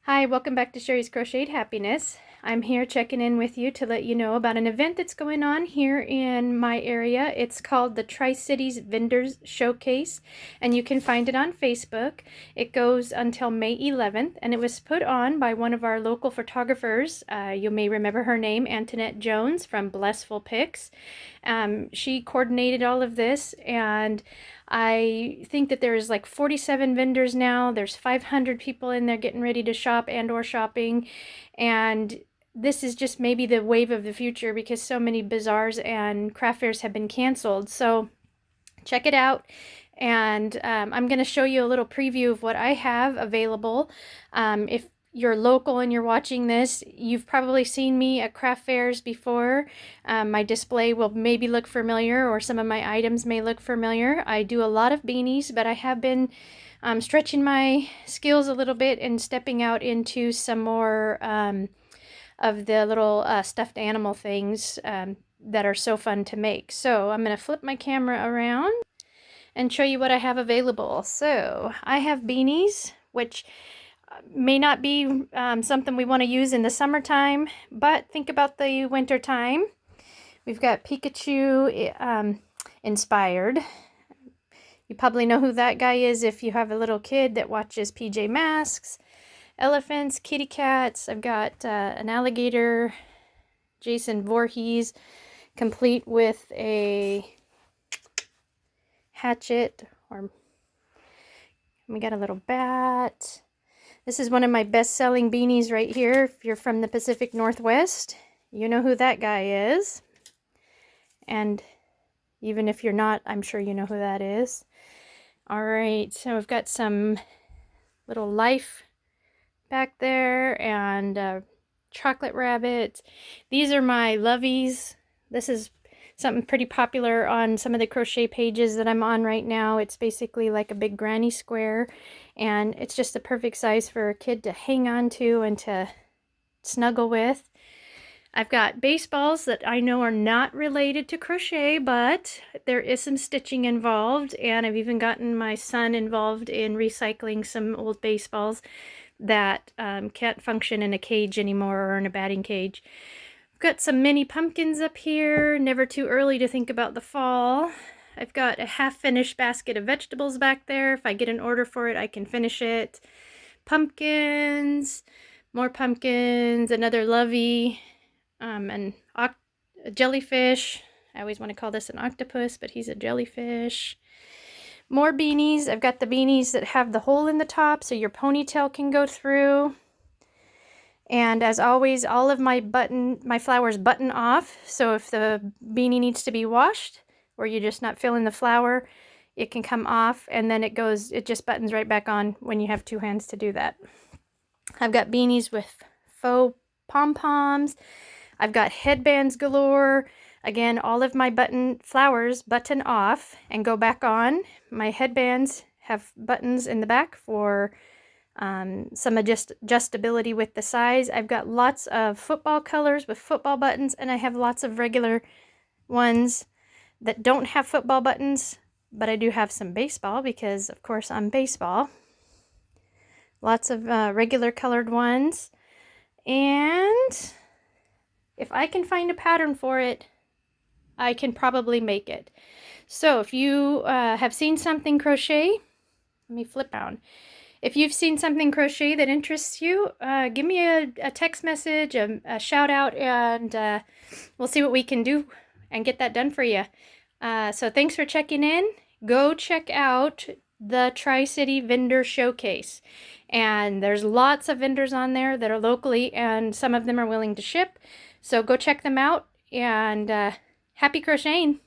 Hi, welcome back to Sherry's Crocheted Happiness. I'm here checking in with you to let you know about an event that's going on here in my area. It's called the Tri-Cities Vendors Showcase, and you can find it on Facebook. It goes until May 11th, and it was put on by one of our local photographers. You may remember her name, Antoinette Jones from Blessful Pics. She coordinated all of this, and I think that there's like 47 vendors now. There's 500 people in there getting ready to shop or shopping. And this is just maybe the wave of the future because so many bazaars and craft fairs have been canceled. So check it out. And I'm going to show you a little preview of what I have available. If you're local and you're watching this, you've probably seen me at craft fairs before. My display will maybe look familiar, or some of my items may look familiar. I do a lot of beanies, but I have been stretching my skills a little bit and stepping out into some more of the little stuffed animal things that are so fun to make. So I'm going to flip my camera around and show you what I have available. So I have beanies, which may not be something we want to use in the summertime, but think about the winter time. We've got Pikachu inspired. You probably know who that guy is if you have a little kid that watches PJ Masks. Elephants, kitty cats. I've got an alligator, Jason Voorhees, complete with a hatchet, or we got a little bat. This is one of my best-selling beanies right here. If you're from the Pacific Northwest, you know who that guy is. And even if you're not, I'm sure you know who that is. All right, so we've got some little life back there and chocolate rabbit. These are my loveys. This is something pretty popular on some of the crochet pages that I'm on right now. It's basically like a big granny square, and it's just the perfect size for a kid to hang on to and to snuggle with. I've got baseballs that I know are not related to crochet, but there is some stitching involved, and I've even gotten my son involved in recycling some old baseballs that can't function in a cage anymore, or in a batting cage. I've got some mini pumpkins up here. Never too early to think about the fall. I've got a half-finished basket of vegetables back there. If I get an order for it, I can finish it. Pumpkins, more pumpkins, another lovey, a jellyfish. I always want to call this an octopus, but he's a jellyfish. More beanies. I've got the beanies that have the hole in the top so your ponytail can go through. And as always, all of my flowers button off, so if the beanie needs to be washed or you're just not feeling the flower, it can come off, and then it just buttons right back on when you have two hands to do that. I've got beanies with faux pom-poms. I've got headbands galore. Again, all of my flowers button off and go back on. My headbands have buttons in the back for some adjustability with the size. I've got lots of football colors with football buttons, and I have lots of regular ones that don't have football buttons, but I do have some baseball because, of course, I'm baseball. Lots of regular colored ones, and if I can find a pattern for it, I can probably make it. So if you have seen something crochet, let me flip down. If you've seen something crochet that interests you, give me a text message, a shout out, and we'll see what we can do and get that done for you. So thanks for checking in. Go check out the Tri-City Vendor Showcase. And there's lots of vendors on there that are locally, and some of them are willing to ship. So go check them out, and happy crocheting.